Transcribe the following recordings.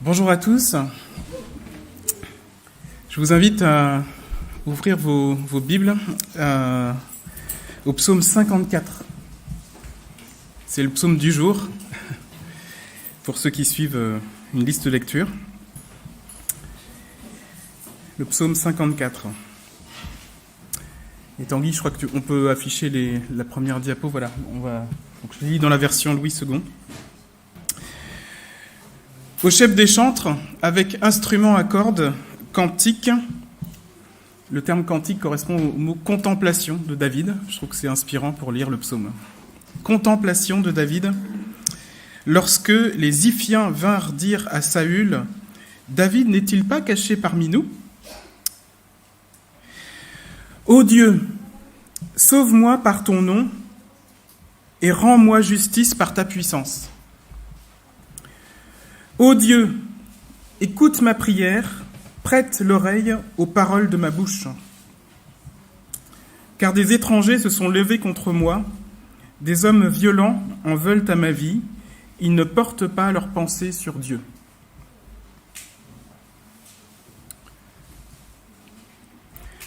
Bonjour à tous. Je vous invite à ouvrir vos Bibles au psaume 54. C'est le psaume du jour, pour ceux qui suivent une liste de lecture. Le psaume 54. Et Tanguy, je crois qu'on peut afficher la première diapo. Voilà, donc je lis dans la version Louis II. Au chef des chantres, avec instrument à cordes, cantique. Le terme cantique correspond au mot contemplation de David. Je trouve que c'est inspirant pour lire le psaume. Contemplation de David. Lorsque les Ziphiens vinrent dire à Saül, « David n'est-il pas caché parmi nous ?» Ô Dieu, sauve-moi par ton nom et rends-moi justice par ta puissance. Ô Dieu, écoute ma prière, prête l'oreille aux paroles de ma bouche. Car des étrangers se sont levés contre moi, des hommes violents en veulent à ma vie, ils ne portent pas leurs pensées sur Dieu.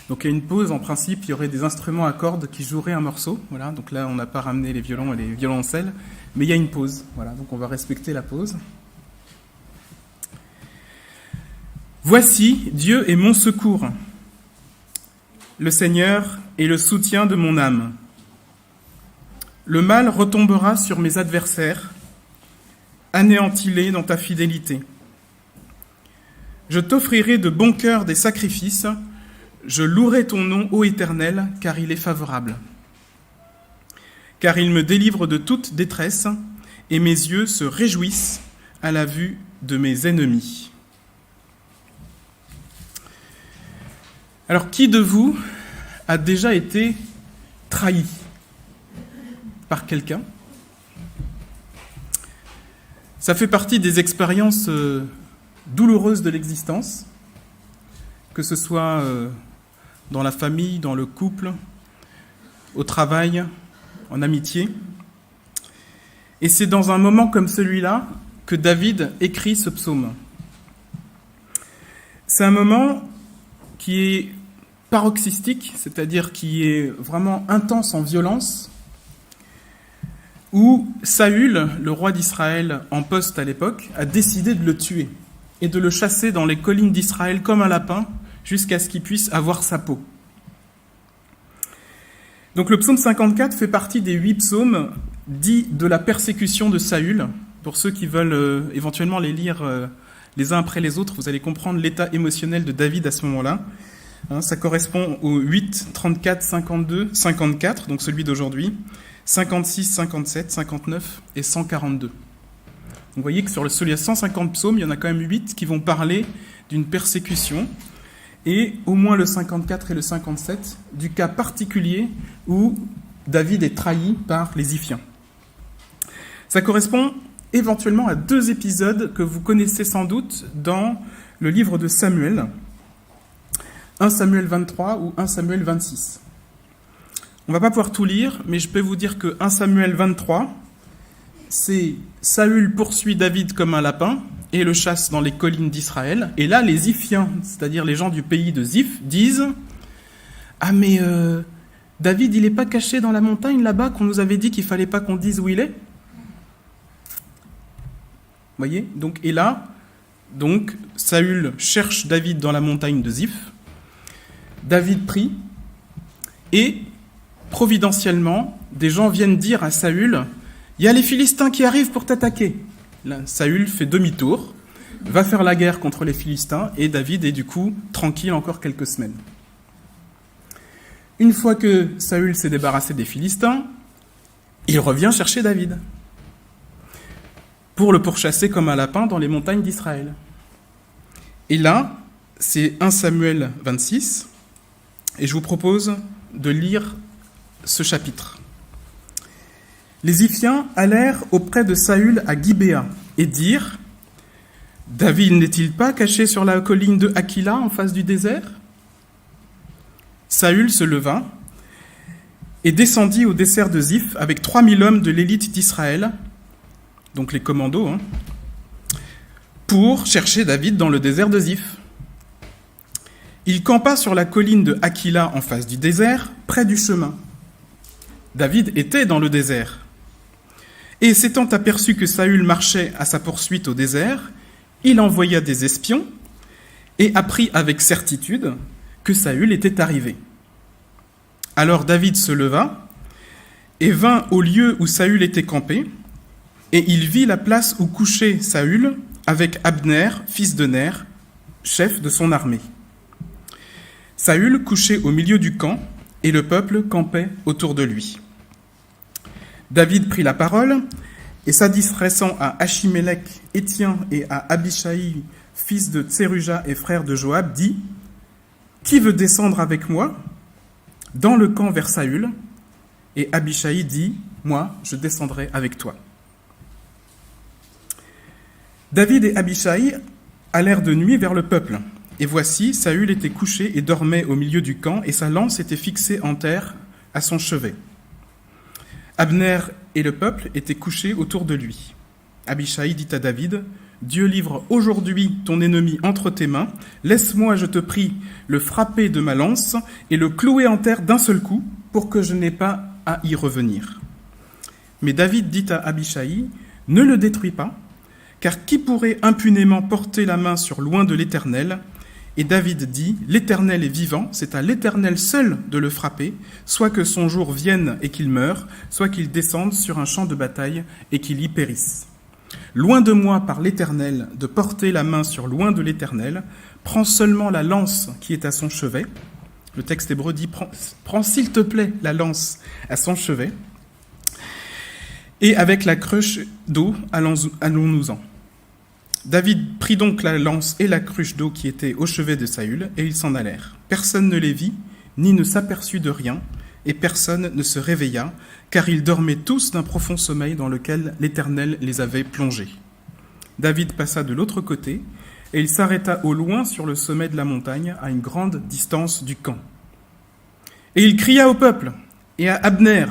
Donc il y a une pause, en principe, il y aurait des instruments à cordes qui joueraient un morceau. Voilà, donc là on n'a pas ramené les violons et les violoncelles, mais il y a une pause. Voilà, donc on va respecter la pause. Voici, Dieu est mon secours. Le Seigneur est le soutien de mon âme. Le mal retombera sur mes adversaires, anéantis-les dans ta fidélité. Je t'offrirai de bon cœur des sacrifices, je louerai ton nom, ô Éternel, car il est favorable. Car il me délivre de toute détresse, et mes yeux se réjouissent à la vue de mes ennemis. Alors, qui de vous a déjà été trahi par quelqu'un ? Ça fait partie des expériences douloureuses de l'existence, que ce soit dans la famille, dans le couple, au travail, en amitié. Et c'est dans un moment comme celui-là que David écrit ce psaume. C'est un moment qui est paroxystique, c'est-à-dire qui est vraiment intense en violence, où Saül, le roi d'Israël en poste à l'époque, a décidé de le tuer et de le chasser dans les collines d'Israël comme un lapin jusqu'à ce qu'il puisse avoir sa peau. Donc le psaume 54 fait partie des 8 psaumes dits de la persécution de Saül. Pour ceux qui veulent éventuellement les lire les uns après les autres, vous allez comprendre l'état émotionnel de David à ce moment-là. Ça correspond aux 8, 34, 52, 54, donc celui d'aujourd'hui, 56, 57, 59 et 142. Donc vous voyez que sur le 150 psaumes, il y en a quand même 8 qui vont parler d'une persécution, et au moins le 54 et le 57 du cas particulier où David est trahi par les Ziphiens. Ça correspond éventuellement à 2 épisodes que vous connaissez sans doute dans le livre de Samuel, 1 Samuel 23 ou 1 Samuel 26. On ne va pas pouvoir tout lire, mais je peux vous dire que 1 Samuel 23, c'est Saül poursuit David comme un lapin et le chasse dans les collines d'Israël. Et là, les Ziphiens, c'est-à-dire les gens du pays de Ziph, disent « Ah mais David, il n'est pas caché dans la montagne là-bas qu'on nous avait dit qu'il ne fallait pas qu'on dise où il est ?» Vous voyez ? Et là, Saül cherche David dans la montagne de Ziph. David prie, et providentiellement, des gens viennent dire à Saül, « Il y a les Philistins qui arrivent pour t'attaquer. » Là, Saül fait demi-tour, va faire la guerre contre les Philistins, et David est du coup tranquille encore quelques semaines. Une fois que Saül s'est débarrassé des Philistins, il revient chercher David, pour le pourchasser comme un lapin dans les montagnes d'Israël. Et là, c'est 1 Samuel 26, et je vous propose de lire ce chapitre. Les Ziphiens allèrent auprès de Saül à Gibéa et dirent « David n'est-il pas caché sur la colline de Hakila en face du désert ?» Saül se leva et descendit au dessert de Ziph avec 3000 hommes de l'élite d'Israël, donc les commandos, pour chercher David dans le désert de Ziph. Il campa sur la colline de Aquila en face du désert, près du chemin. David était dans le désert. Et s'étant aperçu que Saül marchait à sa poursuite au désert, il envoya des espions et apprit avec certitude que Saül était arrivé. Alors David se leva et vint au lieu où Saül était campé, et il vit la place où couchait Saül avec Abner, fils de Ner, chef de son armée. Saül couchait au milieu du camp, et le peuple campait autour de lui. David prit la parole, et s'adressant à Achimélec, Étien, et à Abishai, fils de Tseruja et frère de Joab, dit « Qui veut descendre avec moi dans le camp vers Saül ?» Et Abishai dit « Moi, je descendrai avec toi. » David et Abishai allèrent de nuit vers le peuple. Et voici, Saül était couché et dormait au milieu du camp, et sa lance était fixée en terre à son chevet. Abner et le peuple étaient couchés autour de lui. Abishai dit à David, « Dieu livre aujourd'hui ton ennemi entre tes mains. Laisse-moi, je te prie, le frapper de ma lance et le clouer en terre d'un seul coup, pour que je n'ai pas à y revenir. » Mais David dit à Abishai, « Ne le détruis pas, car qui pourrait impunément porter la main sur loin de l'Éternel ?» Et David dit, « L'Éternel est vivant, c'est à l'Éternel seul de le frapper, soit que son jour vienne et qu'il meure, soit qu'il descende sur un champ de bataille et qu'il y périsse. Loin de moi par l'Éternel de porter la main sur loin de l'Éternel, prends seulement la lance qui est à son chevet. » Le texte hébreu dit, « Prends s'il te plaît la lance à son chevet, et avec la cruche d'eau, allons-nous-en. » David prit donc la lance et la cruche d'eau qui étaient au chevet de Saül, et ils s'en allèrent. Personne ne les vit, ni ne s'aperçut de rien, et personne ne se réveilla, car ils dormaient tous d'un profond sommeil dans lequel l'Éternel les avait plongés. David passa de l'autre côté, et il s'arrêta au loin sur le sommet de la montagne, à une grande distance du camp. Et il cria au peuple et à Abner,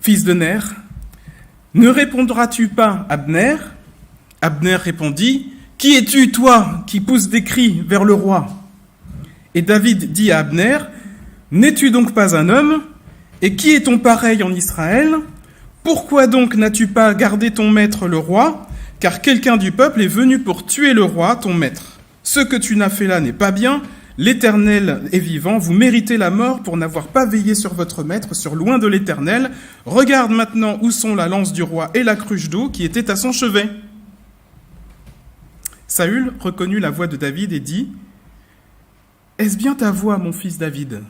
fils de Ner, « Ne répondras-tu pas, Abner ?» Abner répondit, « Qui es-tu, toi, qui pousses des cris vers le roi ?» Et David dit à Abner, « N'es-tu donc pas un homme? Et qui est ton pareil en Israël? Pourquoi donc n'as-tu pas gardé ton maître le roi? Car quelqu'un du peuple est venu pour tuer le roi, ton maître. Ce que tu n'as fait là n'est pas bien. L'Éternel est vivant, vous méritez la mort pour n'avoir pas veillé sur votre maître, sur loin de l'Éternel. Regarde maintenant où sont la lance du roi et la cruche d'eau qui était à son chevet. » Saül reconnut la voix de David et dit, « Est-ce bien ta voix, mon fils David ?»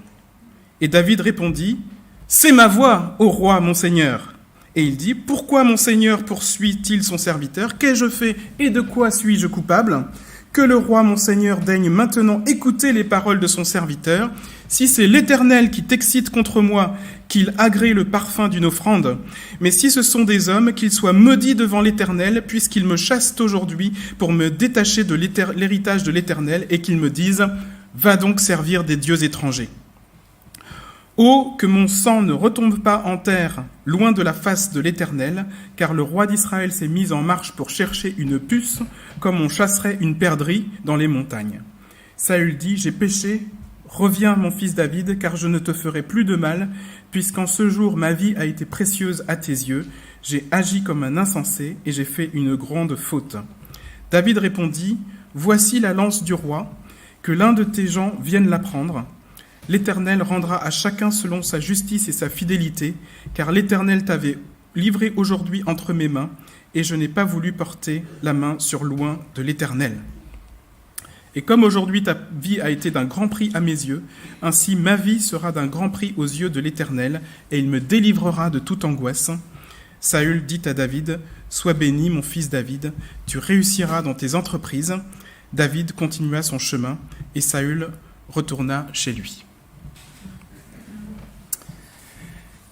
Et David répondit, « C'est ma voix, ô roi, mon seigneur. » Et il dit, « Pourquoi mon seigneur poursuit-il son serviteur? Qu'ai-je fait et de quoi suis-je coupable ? Que le roi, mon seigneur, daigne maintenant écouter les paroles de son serviteur. Si c'est l'Éternel qui t'excite contre moi, qu'il agrée le parfum d'une offrande. Mais si ce sont des hommes, qu'ils soient maudits devant l'Éternel, puisqu'ils me chassent aujourd'hui pour me détacher de l'héritage de l'Éternel, et qu'ils me disent, va donc servir des dieux étrangers. Oh, que mon sang ne retombe pas en terre, loin de la face de l'Éternel, car le roi d'Israël s'est mis en marche pour chercher une puce, comme on chasserait une perdrix dans les montagnes. Saül dit, j'ai péché, reviens mon fils David, car je ne te ferai plus de mal, puisqu'en ce jour ma vie a été précieuse à tes yeux, j'ai agi comme un insensé, et j'ai fait une grande faute. David répondit, voici la lance du roi, que l'un de tes gens vienne la prendre. L'Éternel rendra à chacun selon sa justice et sa fidélité, car l'Éternel t'avait livré aujourd'hui entre mes mains, et je n'ai pas voulu porter la main sur loin de l'Éternel. Et comme aujourd'hui ta vie a été d'un grand prix à mes yeux, ainsi ma vie sera d'un grand prix aux yeux de l'Éternel, et il me délivrera de toute angoisse. Saül dit à David, sois béni, mon fils David, tu réussiras dans tes entreprises. David continua son chemin, et Saül retourna chez lui.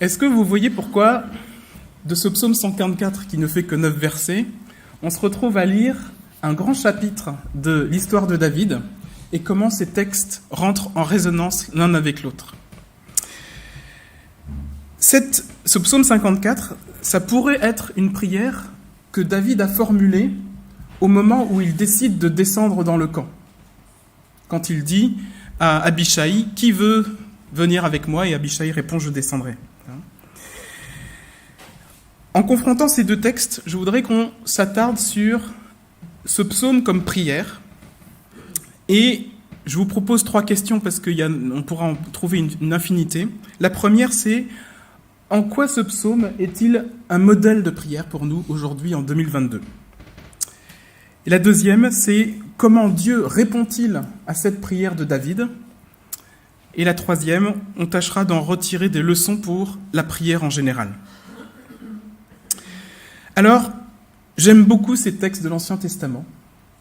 Est-ce que vous voyez pourquoi, de ce psaume 144 qui ne fait que 9 versets, on se retrouve à lire un grand chapitre de l'histoire de David et comment ces textes rentrent en résonance l'un avec l'autre? Ce psaume 54, ça pourrait être une prière que David a formulée au moment où il décide de descendre dans le camp. Quand il dit à Abishai, « Qui veut venir avec moi ?» Et Abishai répond, « Je descendrai. » En confrontant ces deux textes, je voudrais qu'on s'attarde sur ce psaume comme prière. Et je vous propose 3 questions parce qu'on pourra en trouver une infinité. La première, c'est en quoi ce psaume est-il un modèle de prière pour nous aujourd'hui en 2022 ? Et la deuxième, c'est comment Dieu répond-il à cette prière de David ? Et la troisième, on tâchera d'en retirer des leçons pour la prière en général. Alors, j'aime beaucoup ces textes de l'Ancien Testament.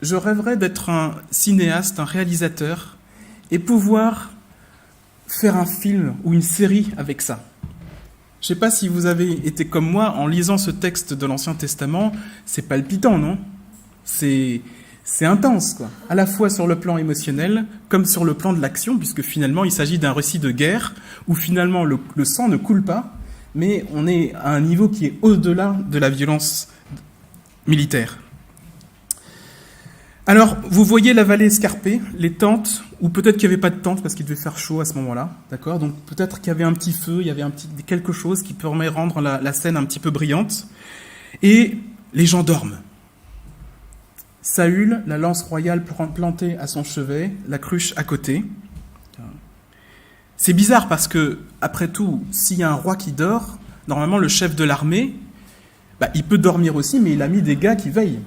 Je rêverais d'être un cinéaste, un réalisateur, et pouvoir faire un film ou une série avec ça. Je ne sais pas si vous avez été comme moi, en lisant ce texte de l'Ancien Testament, c'est palpitant, non ? C'est intense, quoi. À la fois sur le plan émotionnel, comme sur le plan de l'action, puisque finalement, il s'agit d'un récit de guerre, où finalement le sang ne coule pas, mais on est à un niveau qui est au-delà de la violence militaire. Alors, vous voyez la vallée escarpée, les tentes, ou peut-être qu'il n'y avait pas de tente parce qu'il devait faire chaud à ce moment-là, d'accord ? Donc peut-être qu'il y avait un petit feu, il y avait quelque chose qui permet de rendre la scène un petit peu brillante. Et les gens dorment. Saül, la lance royale plantée à son chevet, la cruche à côté. C'est bizarre parce que, après tout, s'il y a un roi qui dort, normalement le chef de l'armée, il peut dormir aussi, mais il a mis des gars qui veillent.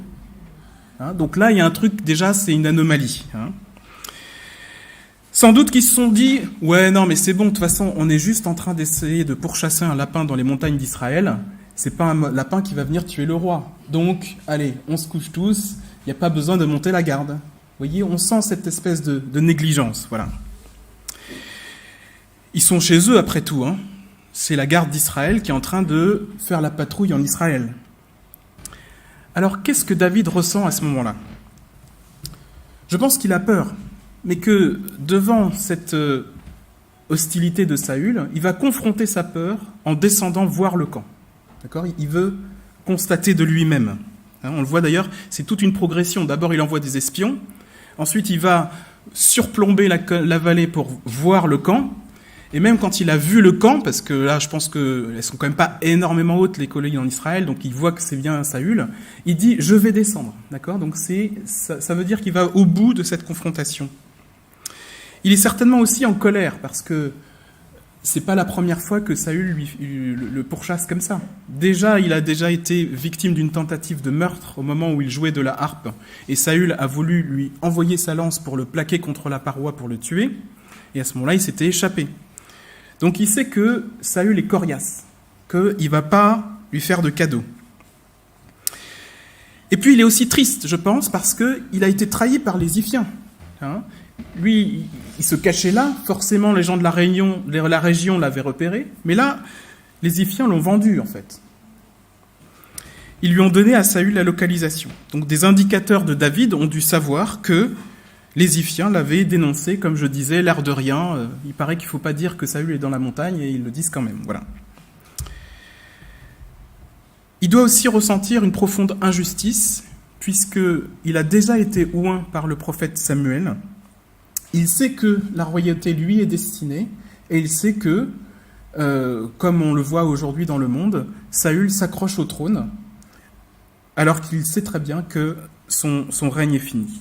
Donc là, il y a un truc, déjà, c'est une anomalie. Sans doute qu'ils se sont dit, ouais, non, mais c'est bon, de toute façon, on est juste en train d'essayer de pourchasser un lapin dans les montagnes d'Israël. C'est pas un lapin qui va venir tuer le roi. Donc, allez, on se couche tous, il n'y a pas besoin de monter la garde. Vous voyez, on sent cette espèce de négligence, voilà. Ils sont chez eux, après tout. C'est la garde d'Israël qui est en train de faire la patrouille en Israël. Alors, qu'est-ce que David ressent à ce moment-là ? Je pense qu'il a peur, mais que devant cette hostilité de Saül, il va confronter sa peur en descendant voir le camp. D'accord ? Il veut constater de lui-même. On le voit d'ailleurs, c'est toute une progression. D'abord, il envoie des espions. Ensuite, il va surplomber la vallée pour voir le camp. Et même quand il a vu le camp, parce que là, je pense qu'elles sont quand même pas énormément hautes, les collines en Israël, donc il voit que c'est bien Saül, il dit « je vais descendre ». D'accord ? Donc ça veut dire qu'il va au bout de cette confrontation. Il est certainement aussi en colère, parce que c'est pas la première fois que Saül le pourchasse comme ça. Déjà, il a déjà été victime d'une tentative de meurtre au moment où il jouait de la harpe, et Saül a voulu lui envoyer sa lance pour le plaquer contre la paroi pour le tuer, et à ce moment-là, il s'était échappé. Donc il sait que Saül est coriace, qu'il ne va pas lui faire de cadeau. Et puis il est aussi triste, je pense, parce qu'il a été trahi par les Iphiens. Lui, il se cachait là, forcément les gens de la région l'avaient repéré, mais là, les Iphiens l'ont vendu en fait. Ils lui ont donné à Saül la localisation. Donc des indicateurs de David ont dû savoir que les Iphiens l'avaient dénoncé, comme je disais, l'air de rien. Il paraît qu'il ne faut pas dire que Saül est dans la montagne, et ils le disent quand même. Voilà. Il doit aussi ressentir une profonde injustice, puisqu'il a déjà été oint par le prophète Samuel. Il sait que la royauté lui est destinée, et il sait que, comme on le voit aujourd'hui dans le monde, Saül s'accroche au trône, alors qu'il sait très bien que son règne est fini.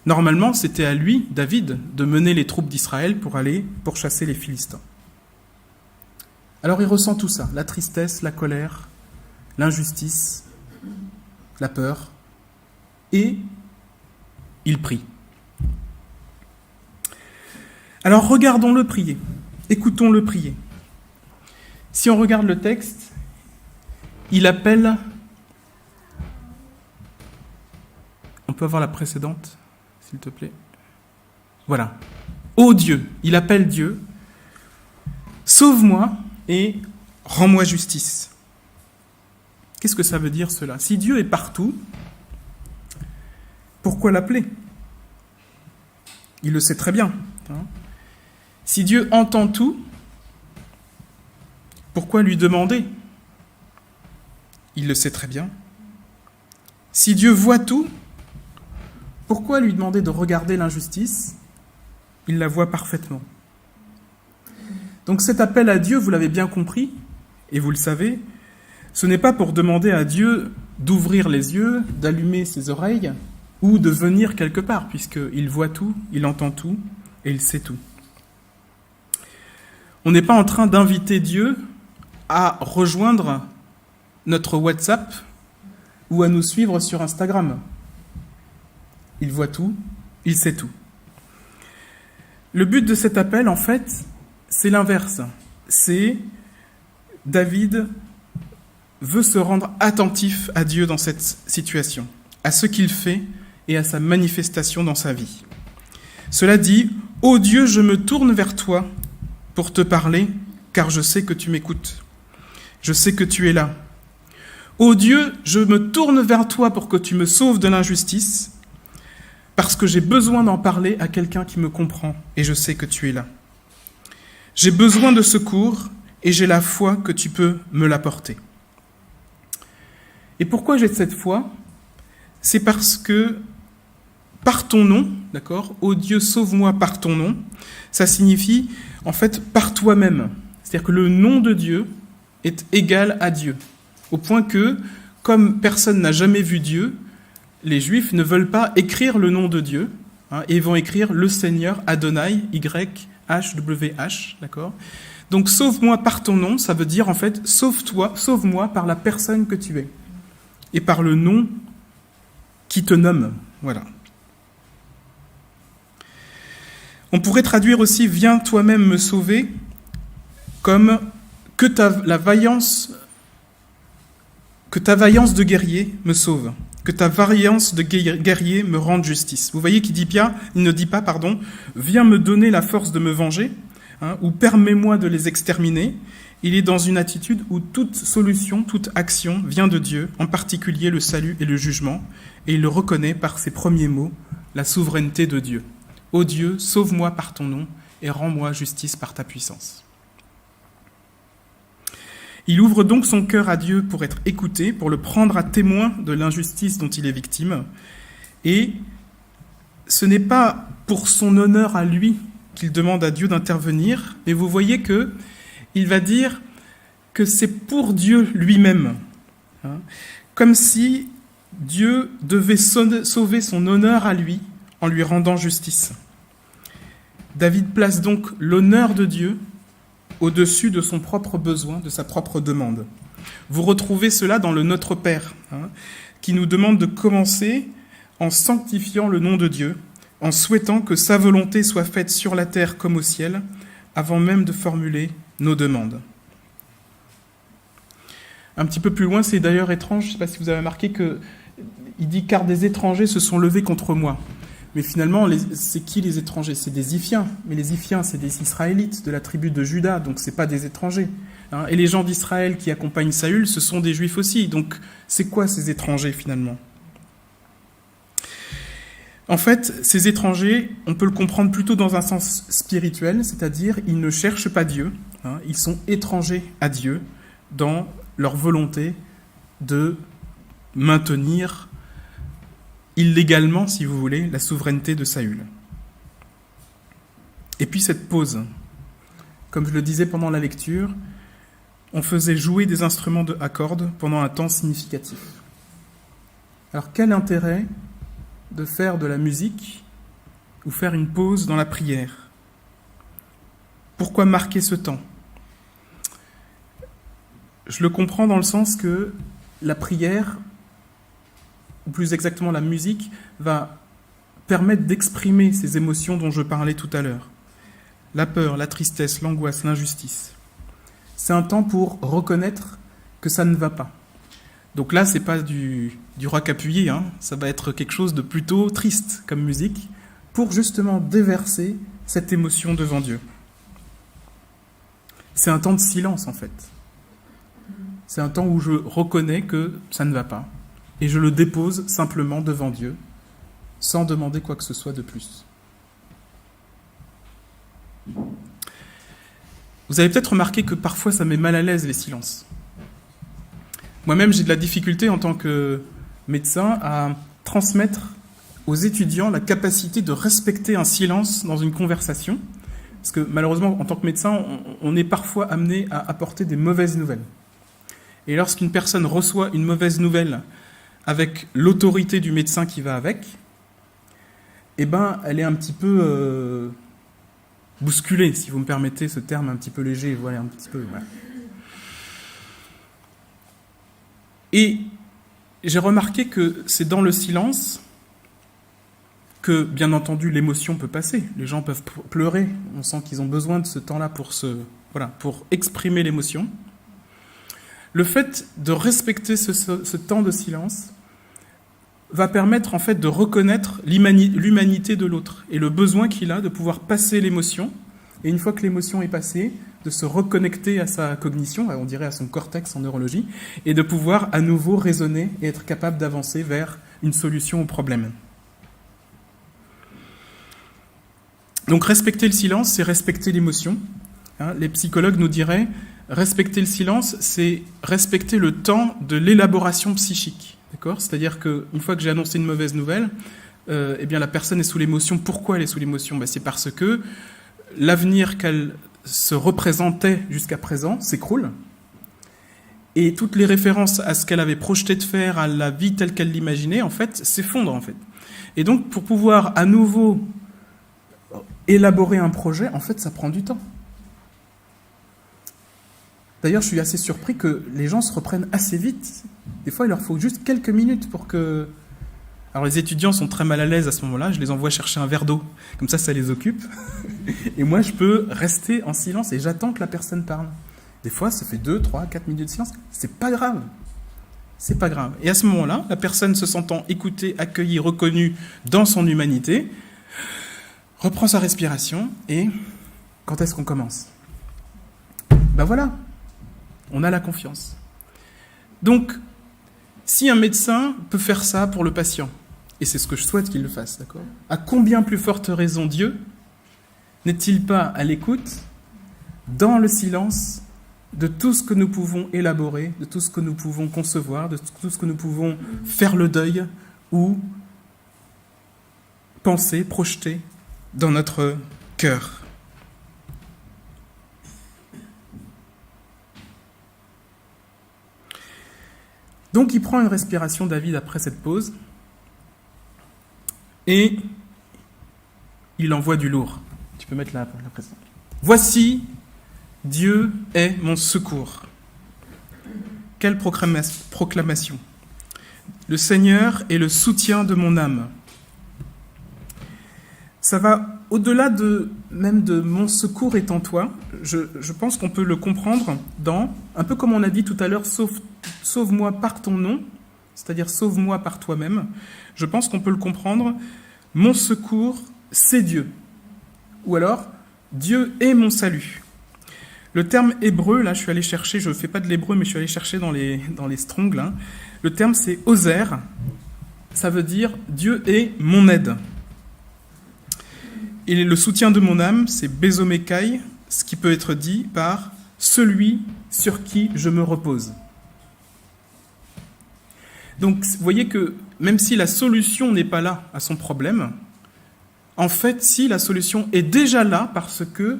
Normalement, c'était à lui, David, de mener les troupes d'Israël pour aller pourchasser les Philistins. Alors il ressent tout ça, la tristesse, la colère, l'injustice, la peur, et il prie. Alors regardons-le prier, écoutons-le prier. Si on regarde le texte, il appelle... On peut avoir la précédente ? S'il te plaît. Voilà. Ô Dieu, il appelle Dieu, sauve-moi et rends-moi justice. Qu'est-ce que ça veut dire cela ? Si Dieu est partout, pourquoi l'appeler ? Il le sait très bien. Si Dieu entend tout, pourquoi lui demander ? Il le sait très bien. Si Dieu voit tout, pourquoi lui demander de regarder l'injustice ? Il la voit parfaitement. Donc cet appel à Dieu, vous l'avez bien compris, et vous le savez, ce n'est pas pour demander à Dieu d'ouvrir les yeux, d'allumer ses oreilles, ou de venir quelque part, puisqu'il voit tout, il entend tout, et il sait tout. On n'est pas en train d'inviter Dieu à rejoindre notre WhatsApp ou à nous suivre sur Instagram. Il voit tout, il sait tout. Le but de cet appel, en fait, c'est l'inverse. C'est David veut se rendre attentif à Dieu dans cette situation, à ce qu'il fait et à sa manifestation dans sa vie. Cela dit, « Ô Dieu, je me tourne vers toi pour te parler, car je sais que tu m'écoutes. Je sais que tu es là. Ô Dieu, je me tourne vers toi pour que tu me sauves de l'injustice, parce que j'ai besoin d'en parler à quelqu'un qui me comprend, et je sais que tu es là. J'ai besoin de secours, et j'ai la foi que tu peux me l'apporter. » Et pourquoi j'ai cette foi ? C'est parce que par ton nom, d'accord ? Ô Dieu, sauve-moi par ton nom, ça signifie en fait par toi-même. C'est-à-dire que le nom de Dieu est égal à Dieu. Au point que, comme personne n'a jamais vu Dieu, les Juifs ne veulent pas écrire le nom de Dieu, et ils vont écrire le Seigneur Adonai, Y-H-W-H, d'accord ? Donc sauve-moi par ton nom, ça veut dire en fait sauve-moi par la personne que tu es, et par le nom qui te nomme, voilà. On pourrait traduire aussi « Viens toi-même me sauver » comme que ta vaillance de guerrier me sauve, que ta vaillance de guerrier me rende justice. Vous voyez qu'il ne dit pas, viens me donner la force de me venger, ou permets-moi de les exterminer. Il est dans une attitude où toute solution, toute action vient de Dieu, en particulier le salut et le jugement, et il le reconnaît par ses premiers mots, la souveraineté de Dieu. Ô Dieu, sauve-moi par ton nom et rends-moi justice par ta puissance. Il ouvre donc son cœur à Dieu pour être écouté, pour le prendre à témoin de l'injustice dont il est victime. Et ce n'est pas pour son honneur à lui qu'il demande à Dieu d'intervenir, mais vous voyez qu'il va dire que c'est pour Dieu lui-même. Comme si Dieu devait sauver son honneur à lui en lui rendant justice. David place donc l'honneur de Dieu au-dessus de son propre besoin, de sa propre demande. Vous retrouvez cela dans le Notre Père, qui nous demande de commencer en sanctifiant le nom de Dieu, en souhaitant que sa volonté soit faite sur la terre comme au ciel, avant même de formuler nos demandes. Un petit peu plus loin, c'est d'ailleurs étrange, je ne sais pas si vous avez remarqué qu'il dit « Car des étrangers se sont levés contre moi ». Mais finalement, c'est qui les étrangers ? C'est des Iphiens. Mais les Iphiens, c'est des Israélites de la tribu de Juda, donc ce n'est pas des étrangers. Et les gens d'Israël qui accompagnent Saül, ce sont des Juifs aussi. Donc c'est quoi ces étrangers finalement ? En fait, ces étrangers, on peut le comprendre plutôt dans un sens spirituel, c'est-à-dire ils ne cherchent pas Dieu, ils sont étrangers à Dieu dans leur volonté de maintenir illégalement, si vous voulez, la souveraineté de Saül. Et puis cette pause, comme je le disais pendant la lecture, on faisait jouer des instruments à cordes pendant un temps significatif. Alors quel intérêt de faire de la musique ou faire une pause dans la prière ? Pourquoi marquer ce temps ? Je le comprends dans le sens que la prière, ou plus exactement la musique, va permettre d'exprimer ces émotions dont je parlais tout à l'heure. La peur, la tristesse, l'angoisse, l'injustice. C'est un temps pour reconnaître que ça ne va pas. Donc là, c'est pas du rock appuyé, ça va être quelque chose de plutôt triste comme musique, pour justement déverser cette émotion devant Dieu. C'est un temps de silence en fait. C'est un temps où je reconnais que ça ne va pas, et je le dépose simplement devant Dieu, sans demander quoi que ce soit de plus. Vous avez peut-être remarqué que parfois ça met mal à l'aise les silences. Moi-même, j'ai de la difficulté en tant que médecin à transmettre aux étudiants la capacité de respecter un silence dans une conversation. Parce que malheureusement, en tant que médecin, on est parfois amené à apporter des mauvaises nouvelles. Et lorsqu'une personne reçoit une mauvaise nouvelle avec l'autorité du médecin qui va avec, eh ben, elle est un petit peu bousculée, si vous me permettez ce terme un petit peu léger. Voilà, un petit peu. Voilà. Et j'ai remarqué que c'est dans le silence que, bien entendu, l'émotion peut passer. Les gens peuvent pleurer. On sent qu'ils ont besoin de ce temps-là pour exprimer l'émotion. Le fait de respecter ce temps de silence va permettre en fait de reconnaître l'humanité de l'autre et le besoin qu'il a de pouvoir passer l'émotion. Et une fois que l'émotion est passée, de se reconnecter à sa cognition, on dirait à son cortex en neurologie, et de pouvoir à nouveau raisonner et être capable d'avancer vers une solution au problème. Donc respecter le silence, c'est respecter l'émotion. Les psychologues nous diraient, respecter le silence, c'est respecter le temps de l'élaboration psychique. D'accord ? C'est-à-dire qu'une fois que j'ai annoncé une mauvaise nouvelle, eh bien la personne est sous l'émotion. Pourquoi elle est sous l'émotion ? C'est parce que l'avenir qu'elle se représentait jusqu'à présent s'écroule. Et toutes les références à ce qu'elle avait projeté de faire, à la vie telle qu'elle l'imaginait, en fait, s'effondrent. En fait. Et donc, pour pouvoir à nouveau élaborer un projet, en fait, ça prend du temps. D'ailleurs, je suis assez surpris que les gens se reprennent assez vite. Des fois, il leur faut juste quelques minutes pour que... Alors, les étudiants sont très mal à l'aise à ce moment-là. Je les envoie chercher un verre d'eau. Comme ça les occupe. Et moi, je peux rester en silence et j'attends que la personne parle. Des fois, ça fait 2, 3, 4 minutes de silence. C'est pas grave. C'est pas grave. Et à ce moment-là, la personne se sentant écoutée, accueillie, reconnue dans son humanité, reprend sa respiration et... Quand est-ce qu'on commence ? Ben voilà. On a la confiance. Donc, si un médecin peut faire ça pour le patient, et c'est ce que je souhaite qu'il le fasse, d'accord ? À combien plus forte raison Dieu n'est-il pas à l'écoute, dans le silence, de tout ce que nous pouvons élaborer, de tout ce que nous pouvons concevoir, de tout ce que nous pouvons faire le deuil ou penser, projeter dans notre cœur. Donc il prend une respiration, David, après cette pause, et il envoie du lourd. Tu peux mettre la précédente. Voici, Dieu est mon secours. Quelle proclamation. Le Seigneur est le soutien de mon âme. Ça va au-delà même de mon secours est en toi. Je pense qu'on peut le comprendre dans, un peu comme on a dit tout à l'heure, sauve-moi par ton nom, c'est-à-dire sauve-moi par toi-même. Je pense qu'on peut le comprendre, mon secours, c'est Dieu. Ou alors, Dieu est mon salut. Le terme hébreu, là je suis allé chercher, je ne fais pas de l'hébreu, mais je suis allé chercher dans les Strong's, là. Le terme c'est Ozer, ça veut dire Dieu est mon aide. Et le soutien de mon âme, c'est Bézomékai, ce qui peut être dit par celui sur qui je me repose. Donc, vous voyez que même si la solution n'est pas là à son problème, en fait, si la solution est déjà là parce que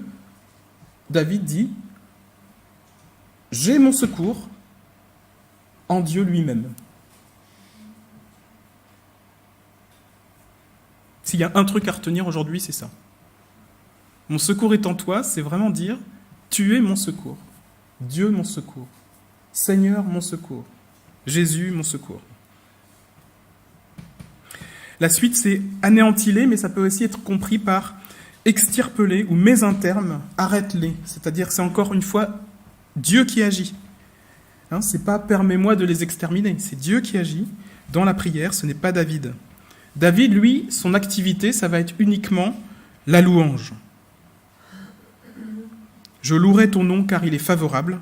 David dit « J'ai mon secours en Dieu lui-même ». S'il y a un truc à retenir aujourd'hui, c'est ça. Mon secours est en toi, c'est vraiment dire « Tu es mon secours, Dieu mon secours, Seigneur mon secours, Jésus mon secours ». La suite, c'est anéantis-les, mais ça peut aussi être compris par extirpe-les ou mets un terme, arrête-les. C'est-à-dire que c'est encore une fois Dieu qui agit. C'est pas permets-moi de les exterminer, c'est Dieu qui agit dans la prière, ce n'est pas David. David, lui, son activité, ça va être uniquement la louange. Je louerai ton nom car il est favorable.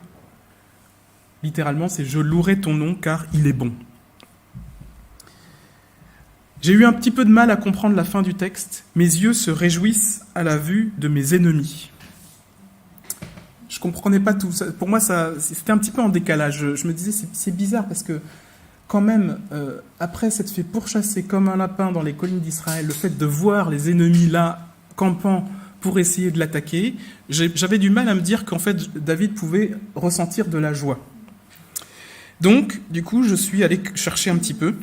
Littéralement, c'est je louerai ton nom car il est bon. J'ai eu un petit peu de mal à comprendre la fin du texte. Mes yeux se réjouissent à la vue de mes ennemis. je comprenais pas tout. Pour moi, c'était un petit peu en décalage. Je me disais, c'est bizarre parce que quand même, après s'être fait pourchasser comme un lapin dans les collines d'Israël, le fait de voir les ennemis là, campant pour essayer de l'attaquer, j'avais du mal à me dire qu'en fait, David pouvait ressentir de la joie. Donc, du coup, je suis allé chercher un petit peu.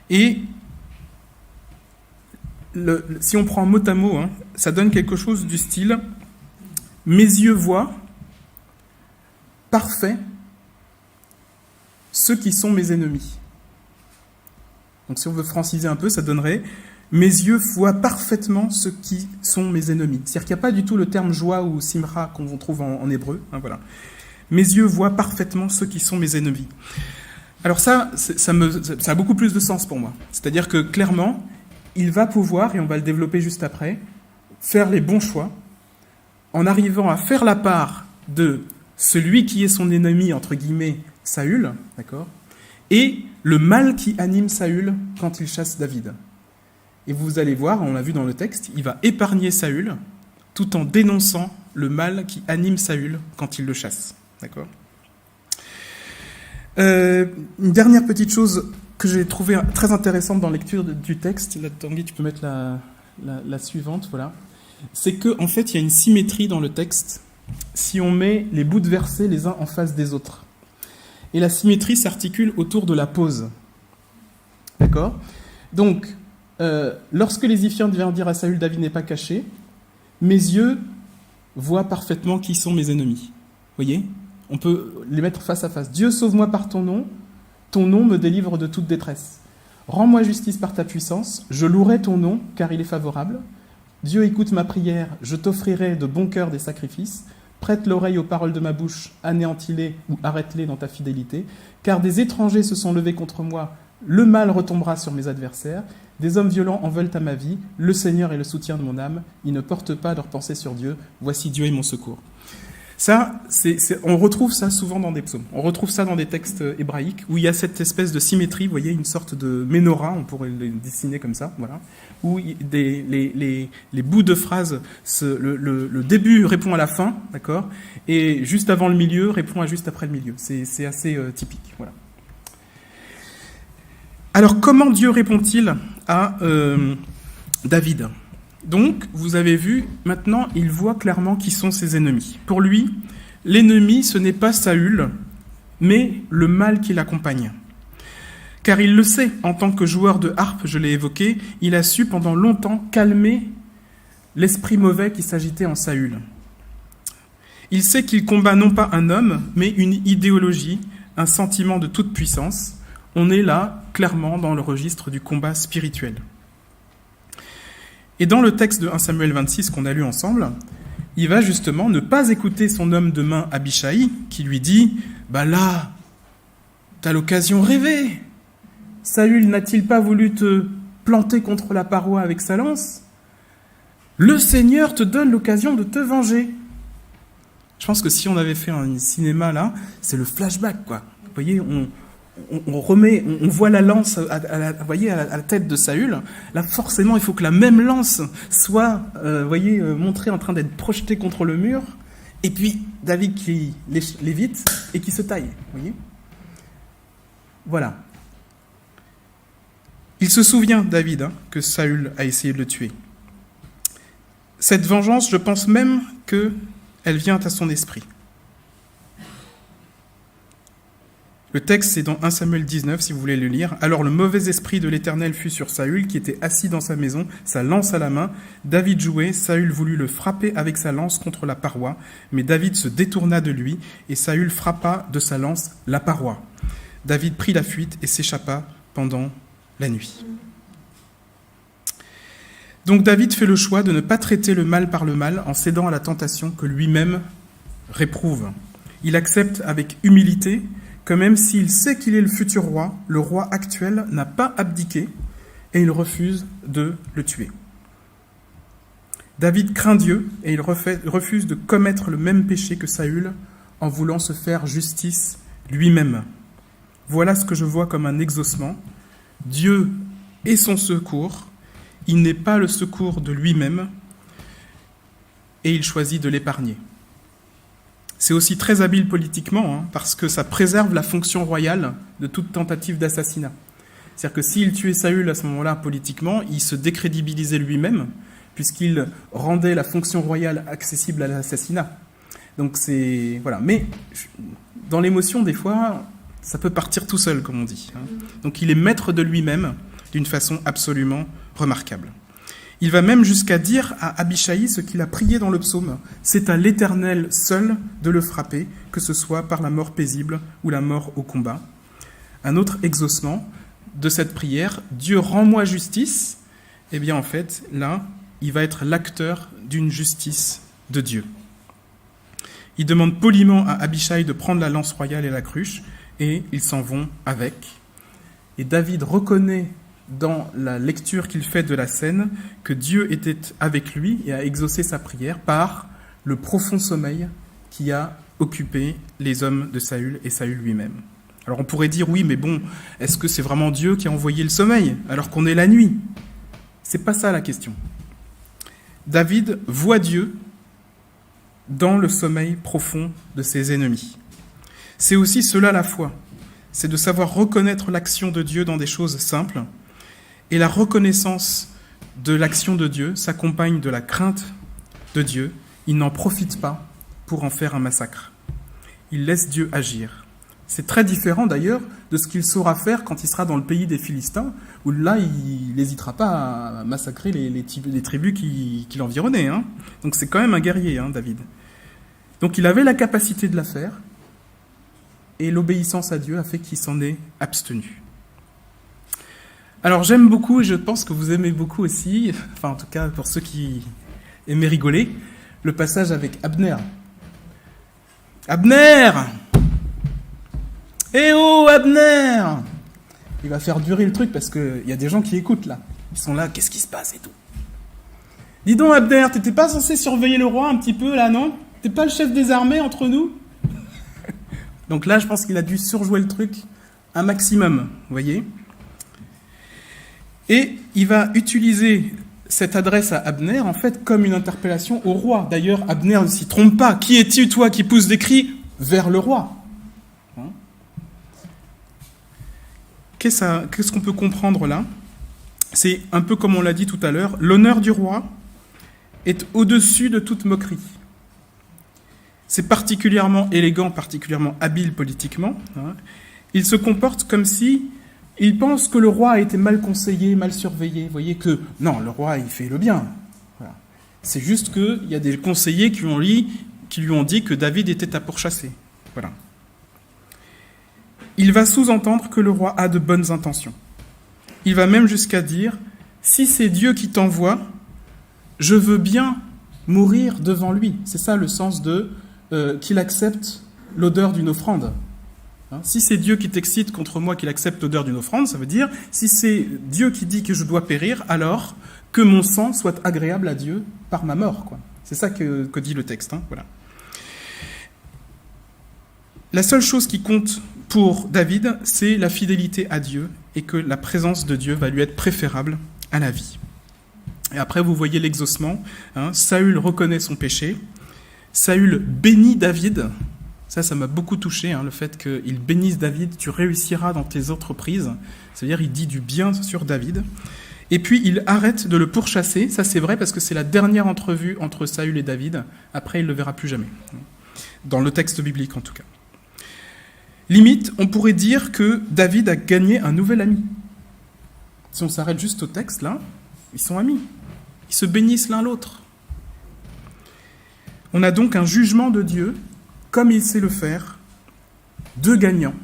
Et si on prend mot à mot, ça donne quelque chose du style « Mes yeux voient, parfait, ceux qui sont mes ennemis ». Donc si on veut franciser un peu, ça donnerait « Mes yeux voient parfaitement ceux qui sont mes ennemis ». C'est-à-dire qu'il n'y a pas du tout le terme « joie » ou « simra » qu'on trouve en hébreu. Voilà. « Mes yeux voient parfaitement ceux qui sont mes ennemis ». Alors ça a beaucoup plus de sens pour moi. C'est-à-dire que clairement, il va pouvoir, et on va le développer juste après, faire les bons choix en arrivant à faire la part de celui qui est son ennemi, entre guillemets, Saül, d'accord, et le mal qui anime Saül quand il chasse David. Et vous allez voir, on l'a vu dans le texte, il va épargner Saül tout en dénonçant le mal qui anime Saül quand il le chasse. D'accord ? Une dernière petite chose que j'ai trouvée très intéressante dans la lecture du texte, là, Tanguy, tu peux mettre la suivante, voilà. C'est qu'en fait, il y a une symétrie dans le texte si on met les bouts de versets les uns en face des autres. Et la symétrie s'articule autour de la pause. D'accord ? Donc, lorsque les Iphiens vinrent dire à Saül, David n'est pas caché, mes yeux voient parfaitement qui sont mes ennemis. Vous voyez ? On peut les mettre face à face. Dieu, sauve-moi par ton nom me délivre de toute détresse. Rends-moi justice par ta puissance, je louerai ton nom, car il est favorable. Dieu, écoute ma prière, je t'offrirai de bon cœur des sacrifices. Prête l'oreille aux paroles de ma bouche, anéantis-les ou arrête-les dans ta fidélité. Car des étrangers se sont levés contre moi, le mal retombera sur mes adversaires. Des hommes violents en veulent à ma vie, le Seigneur est le soutien de mon âme. Ils ne portent pas leur pensée sur Dieu, voici Dieu est mon secours. Ça, on retrouve ça souvent dans des psaumes. On retrouve ça dans des textes hébraïques où il y a cette espèce de symétrie, vous voyez, une sorte de ménorah, on pourrait le dessiner comme ça, voilà, où les bouts de phrases, le début répond à la fin, d'accord, et juste avant le milieu répond à juste après le milieu. C'est assez typique, voilà. Alors, comment Dieu répond-il à David ? Donc, vous avez vu, maintenant, il voit clairement qui sont ses ennemis. Pour lui, l'ennemi, ce n'est pas Saül, mais le mal qui l'accompagne. Car il le sait, en tant que joueur de harpe, je l'ai évoqué, il a su pendant longtemps calmer l'esprit mauvais qui s'agitait en Saül. Il sait qu'il combat non pas un homme, mais une idéologie, un sentiment de toute puissance. On est là, clairement, dans le registre du combat spirituel. Et dans le texte de 1 Samuel 26 qu'on a lu ensemble, il va justement ne pas écouter son homme de main Abishai, qui lui dit « Bah là, t'as l'occasion rêvée. Saül n'a-t-il pas voulu te planter contre la paroi avec sa lance ? Le Seigneur te donne l'occasion de te venger. » Je pense que si on avait fait un cinéma là, c'est le flashback, quoi. Vous voyez, on voit la lance à la tête de Saül. Là, forcément, il faut que la même lance soit, montrée en train d'être projetée contre le mur. Et puis, David qui l'évite et qui se taille. Vous voyez ? Voilà. Il se souvient, David, que Saül a essayé de le tuer. Cette vengeance, je pense même qu'elle vient à son esprit. Le texte, c'est dans 1 Samuel 19, si vous voulez le lire. « Alors le mauvais esprit de l'Éternel fut sur Saül, qui était assis dans sa maison, sa lance à la main. David jouait, Saül voulut le frapper avec sa lance contre la paroi, mais David se détourna de lui, et Saül frappa de sa lance la paroi. David prit la fuite et s'échappa pendant la nuit. » Donc David fait le choix de ne pas traiter le mal par le mal en cédant à la tentation que lui-même réprouve. Il accepte avec humilité que même s'il sait qu'il est le futur roi, le roi actuel n'a pas abdiqué et il refuse de le tuer. David craint Dieu et il refuse de commettre le même péché que Saül en voulant se faire justice lui-même. Voilà ce que je vois comme un exaucement. Dieu est son secours, il n'est pas le secours de lui-même et il choisit de l'épargner. C'est aussi très habile politiquement, parce que ça préserve la fonction royale de toute tentative d'assassinat. C'est-à-dire que s'il tuait Saül à ce moment-là politiquement, il se décrédibilisait lui-même, puisqu'il rendait la fonction royale accessible à l'assassinat. Donc c'est... Voilà. Mais dans l'émotion, des fois, ça peut partir tout seul, comme on dit. Donc il est maître de lui-même d'une façon absolument remarquable. Il va même jusqu'à dire à Abishai ce qu'il a prié dans le psaume. C'est à l'Éternel seul de le frapper, que ce soit par la mort paisible ou la mort au combat. Un autre exaucement de cette prière, Dieu rends-moi justice, eh bien en fait, là, il va être l'acteur d'une justice de Dieu. Il demande poliment à Abishai de prendre la lance royale et la cruche, et ils s'en vont avec. Et David reconnaît dans la lecture qu'il fait de la scène que Dieu était avec lui et a exaucé sa prière par le profond sommeil qui a occupé les hommes de Saül et Saül lui-même. Alors on pourrait dire, oui, mais bon, est-ce que c'est vraiment Dieu qui a envoyé le sommeil alors qu'on est la nuit ? C'est pas ça la question. David voit Dieu dans le sommeil profond de ses ennemis. C'est aussi cela la foi, c'est de savoir reconnaître l'action de Dieu dans des choses simples, et la reconnaissance de l'action de Dieu s'accompagne de la crainte de Dieu. Il n'en profite pas pour en faire un massacre. Il laisse Dieu agir. C'est très différent d'ailleurs de ce qu'il saura faire quand il sera dans le pays des Philistins, où là, il n'hésitera pas à massacrer les tribus qui l'environnaient. Donc c'est quand même un guerrier, David. Donc il avait la capacité de la faire, et l'obéissance à Dieu a fait qu'il s'en est abstenu. Alors j'aime beaucoup, et je pense que vous aimez beaucoup aussi, enfin en tout cas pour ceux qui aimaient rigoler, le passage avec Abner. Abner ! Eh oh, Abner ! Il va faire durer le truc parce qu'il y a des gens qui écoutent là. Ils sont là, qu'est-ce qui se passe et tout. Dis donc Abner, t'étais pas censé surveiller le roi un petit peu là, non ? T'es pas le chef des armées entre nous ? Donc là, je pense qu'il a dû surjouer le truc un maximum, vous voyez ? Et il va utiliser cette adresse à Abner, en fait, comme une interpellation au roi. D'ailleurs, Abner ne s'y trompe pas. Qui es-tu, toi, qui pousse des cris vers le roi ? Qu'est-ce qu'on peut comprendre là ? C'est un peu comme on l'a dit tout à l'heure, l'honneur du roi est au-dessus de toute moquerie. C'est particulièrement élégant, particulièrement habile politiquement. Il se comporte comme si il pense que le roi a été mal conseillé, mal surveillé. Vous voyez que, non, le roi, il fait le bien. Voilà. C'est juste qu'il y a des conseillers qui lui ont dit que David était à pourchasser. Voilà. Il va sous-entendre que le roi a de bonnes intentions. Il va même jusqu'à dire, si c'est Dieu qui t'envoie, je veux bien mourir devant lui. C'est ça le sens de qu'il accepte l'odeur d'une offrande. Si c'est Dieu qui t'excite contre moi, qu'il accepte l'odeur d'une offrande, ça veut dire, si c'est Dieu qui dit que je dois périr, alors que mon sang soit agréable à Dieu par ma mort. C'est ça que dit le texte. Voilà. La seule chose qui compte pour David, c'est la fidélité à Dieu et que la présence de Dieu va lui être préférable à la vie. Et après, vous voyez l'exaucement. Saül reconnaît son péché. Saül bénit David. Ça m'a beaucoup touché, le fait qu'il bénisse David. Tu réussiras dans tes entreprises. C'est-à-dire, il dit du bien sur David. Et puis, il arrête de le pourchasser. Ça, c'est vrai parce que c'est la dernière entrevue entre Saül et David. Après, il ne le verra plus jamais. Dans le texte biblique, en tout cas. Limite, on pourrait dire que David a gagné un nouvel ami. Si on s'arrête juste au texte, là, ils sont amis. Ils se bénissent l'un l'autre. On a donc un jugement de Dieu, comme il sait le faire, deux gagnants.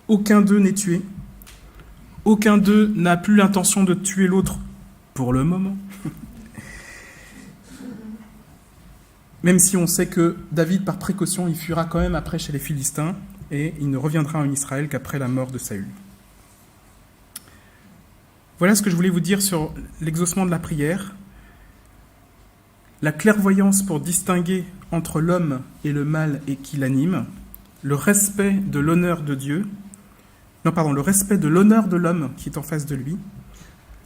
Aucun d'eux n'est tué. Aucun d'eux n'a plus l'intention de tuer l'autre pour le moment. Même si on sait que David, par précaution, il fuira quand même après chez les Philistins, et il ne reviendra en Israël qu'après la mort de Saül. Voilà ce que je voulais vous dire sur l'exaucement de la prière. La clairvoyance pour distinguer entre l'homme et le mal et qui l'anime, le respect de l'honneur de Dieu, le respect de l'honneur de l'homme qui est en face de lui,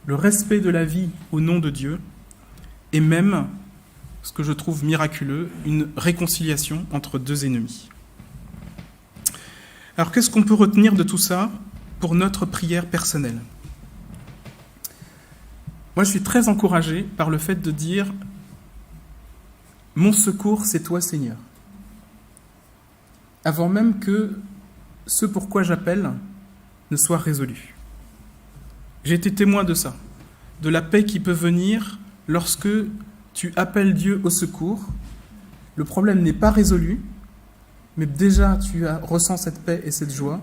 le respect de la vie au nom de Dieu, et même ce que je trouve miraculeux, une réconciliation entre deux ennemis. Alors qu'est-ce qu'on peut retenir de tout ça pour notre prière personnelle ? Moi, je suis très encouragé par le fait de dire « Mon secours, c'est toi, Seigneur ». Avant même que ce pourquoi j'appelle ne soit résolu. J'ai été témoin de ça, de la paix qui peut venir lorsque tu appelles Dieu au secours. Le problème n'est pas résolu, mais déjà tu ressens cette paix et cette joie.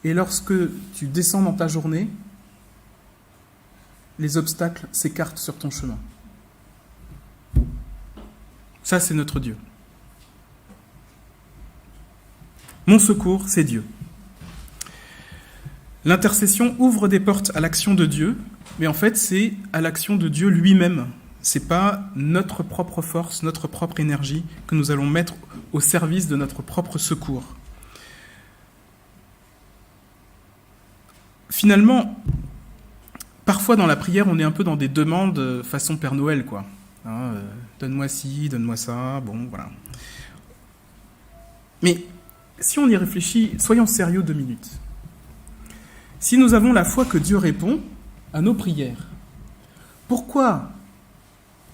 Et lorsque tu descends dans ta journée, les obstacles s'écartent sur ton chemin. Ça, c'est notre Dieu. Mon secours, c'est Dieu. L'intercession ouvre des portes à l'action de Dieu, mais en fait, c'est à l'action de Dieu lui-même. Ce n'est pas notre propre force, notre propre énergie que nous allons mettre au service de notre propre secours. Finalement, parfois dans la prière, on est un peu dans des demandes façon Père Noël, quoi. Donne-moi ci, donne-moi ça, bon, voilà. Mais si on y réfléchit, soyons sérieux 2 minutes. Si nous avons la foi que Dieu répond à nos prières, pourquoi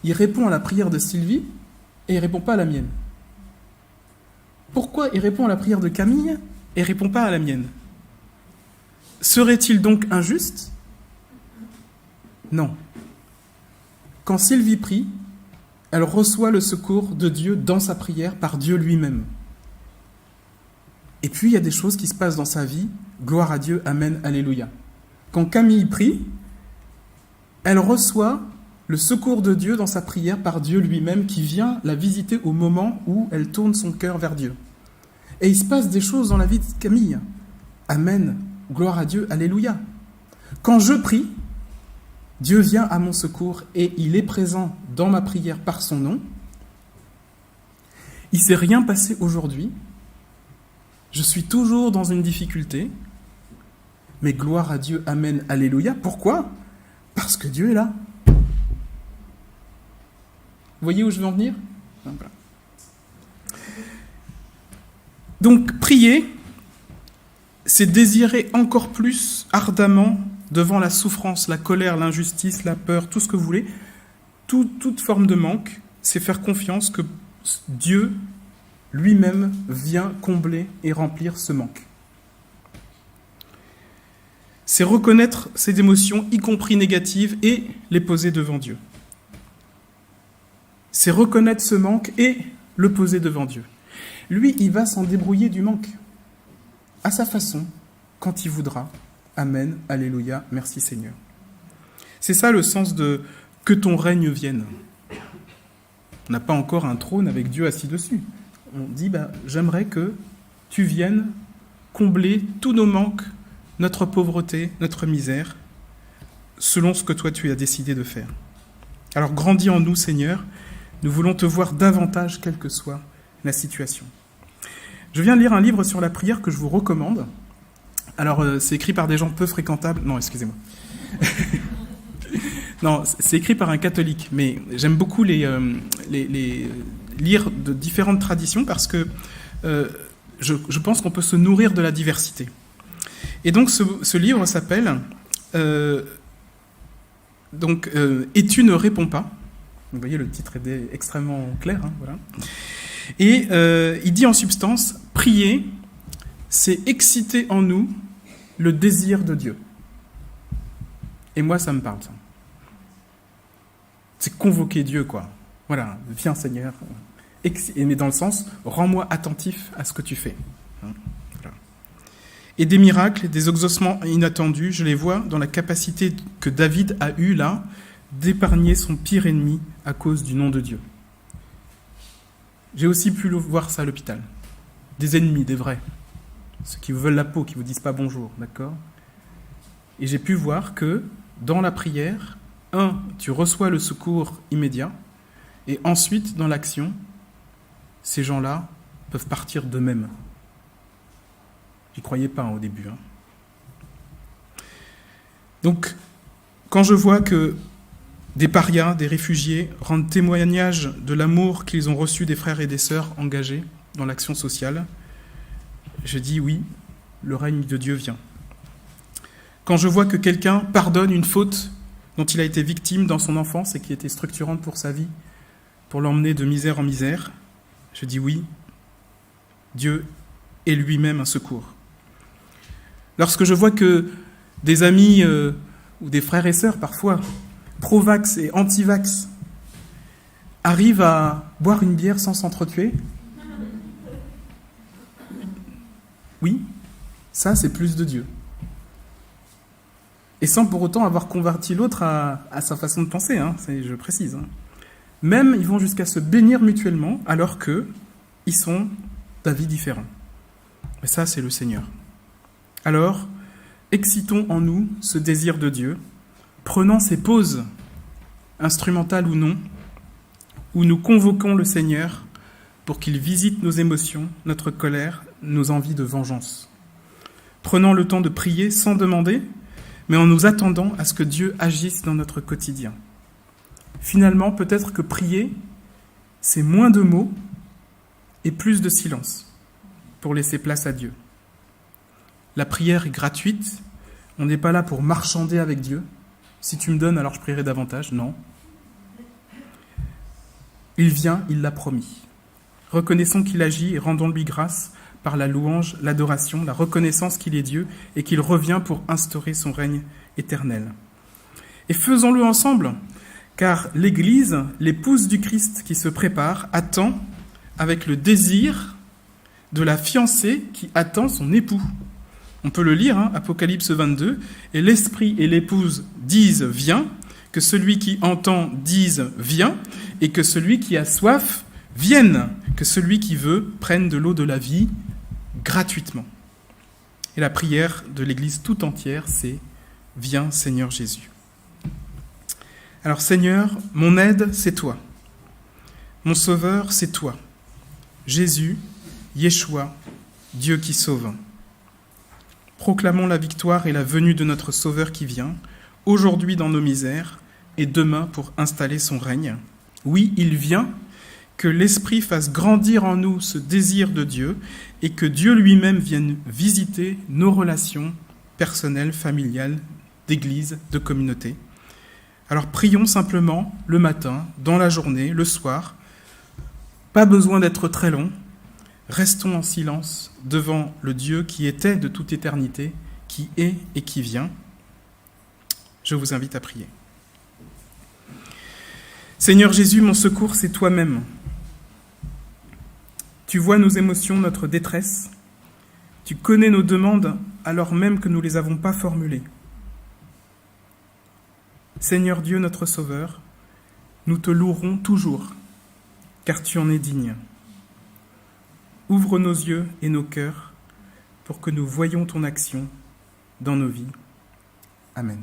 il répond à la prière de Sylvie et il ne répond pas à la mienne ? Pourquoi il répond à la prière de Camille et il ne répond pas à la mienne ? Serait-il donc injuste ? Non. Quand Sylvie prie, elle reçoit le secours de Dieu dans sa prière par Dieu lui-même. Et puis il y a des choses qui se passent dans sa vie, gloire à Dieu, amen, alléluia. Quand Camille prie, elle reçoit le secours de Dieu dans sa prière par Dieu lui-même qui vient la visiter au moment où elle tourne son cœur vers Dieu. Et il se passe des choses dans la vie de Camille. Amen, gloire à Dieu, alléluia. Quand je prie, Dieu vient à mon secours et il est présent dans ma prière par son nom. Il ne s'est rien passé aujourd'hui. Je suis toujours dans une difficulté. Mais gloire à Dieu, amen, alléluia. Pourquoi ? Parce que Dieu est là. Vous voyez où je veux en venir ? Voilà. Donc, prier, c'est désirer encore plus ardemment devant la souffrance, la colère, l'injustice, la peur, tout ce que vous voulez, toute forme de manque, c'est faire confiance que Dieu lui-même vient combler et remplir ce manque. C'est reconnaître ces émotions, y compris négatives, et les poser devant Dieu. C'est reconnaître ce manque et le poser devant Dieu. Lui, il va s'en débrouiller du manque, à sa façon, quand il voudra. Amen, alléluia, merci Seigneur. C'est ça le sens de « que ton règne vienne ». On n'a pas encore un trône avec Dieu assis dessus. On dit j'aimerais que tu viennes combler tous nos manques, notre pauvreté, notre misère, selon ce que toi tu as décidé de faire. Alors grandis en nous, Seigneur, nous voulons te voir davantage, quelle que soit la situation. Je viens de lire un livre sur la prière que je vous recommande. Alors, c'est écrit par des gens peu fréquentables. Non, excusez-moi. Non, c'est écrit par un catholique, mais j'aime beaucoup les lire de différentes traditions parce que je pense qu'on peut se nourrir de la diversité. Et donc, ce livre s'appelle Et tu ne réponds pas. Vous voyez, le titre est extrêmement clair. Hein, voilà. Et il dit en substance, prier, c'est exciter en nous le désir de Dieu. Et moi, ça me parle, ça. C'est convoquer Dieu, quoi. Voilà, viens Seigneur. Mais dans le sens, rends-moi attentif à ce que tu fais. Voilà. Et des miracles, des exaucements inattendus, je les vois dans la capacité que David a eue là, d'épargner son pire ennemi à cause du nom de Dieu. J'ai aussi pu voir ça à l'hôpital. Des ennemis, des vrais. Ceux qui vous veulent la peau, qui ne vous disent pas bonjour, d'accord ? Et j'ai pu voir que, dans la prière, tu reçois le secours immédiat, et ensuite, dans l'action, ces gens-là peuvent partir d'eux-mêmes. J'y croyais pas au début. Donc, quand je vois que des parias, des réfugiés, rendent témoignage de l'amour qu'ils ont reçu des frères et des sœurs engagés dans l'action sociale. Je dis oui, le règne de Dieu vient. Quand je vois que quelqu'un pardonne une faute dont il a été victime dans son enfance et qui était structurante pour sa vie, pour l'emmener de misère en misère, je dis oui, Dieu est lui-même un secours. Lorsque je vois que des amis ou des frères et sœurs parfois, pro-vax et anti-vax, arrivent à boire une bière sans s'entretuer, oui, ça c'est plus de Dieu. Et sans pour autant avoir converti l'autre à sa façon de penser, je précise. Même, ils vont jusqu'à se bénir mutuellement, alors qu'ils sont d'avis différents. Et ça, c'est le Seigneur. Alors, excitons en nous ce désir de Dieu, prenant ces pauses, instrumentales ou non, où nous convoquons le Seigneur pour qu'il visite nos émotions, notre colère, nos envies de vengeance. Prenant le temps de prier sans demander, mais en nous attendant à ce que Dieu agisse dans notre quotidien. Finalement, peut-être que prier, c'est moins de mots et plus de silence pour laisser place à Dieu. La prière est gratuite, on n'est pas là pour marchander avec Dieu. Si tu me donnes, alors je prierai davantage. Non. Il vient, il l'a promis. Reconnaissons qu'il agit et rendons-lui grâce par la louange, l'adoration, la reconnaissance qu'il est Dieu et qu'il revient pour instaurer son règne éternel. Et faisons-le ensemble, car l'Église, l'épouse du Christ qui se prépare, attend avec le désir de la fiancée qui attend son époux. On peut le lire, Apocalypse 22, « Et l'Esprit et l'épouse disent « Viens », que celui qui entend dise « Viens », et que celui qui a soif vienne, que celui qui veut prenne de l'eau de la vie gratuitement. Et la prière de l'Église tout entière, c'est « Viens, Seigneur Jésus ». Alors Seigneur, mon aide, c'est toi. Mon sauveur, c'est toi. Jésus, Yeshua, Dieu qui sauve. Proclamons la victoire et la venue de notre Sauveur qui vient, aujourd'hui dans nos misères et demain pour installer son règne. Oui, il vient, que l'Esprit fasse grandir en nous ce désir de Dieu et que Dieu lui-même vienne visiter nos relations personnelles, familiales, d'église, de communauté. Alors prions simplement le matin, dans la journée, le soir. Pas besoin d'être très long. Restons en silence devant le Dieu qui était de toute éternité, qui est et qui vient. Je vous invite à prier. Seigneur Jésus, mon secours, c'est toi-même. Tu vois nos émotions, notre détresse. Tu connais nos demandes alors même que nous ne les avons pas formulées. Seigneur Dieu, notre Sauveur, nous te louerons toujours, car tu en es digne. Ouvre nos yeux et nos cœurs pour que nous voyions ton action dans nos vies. Amen.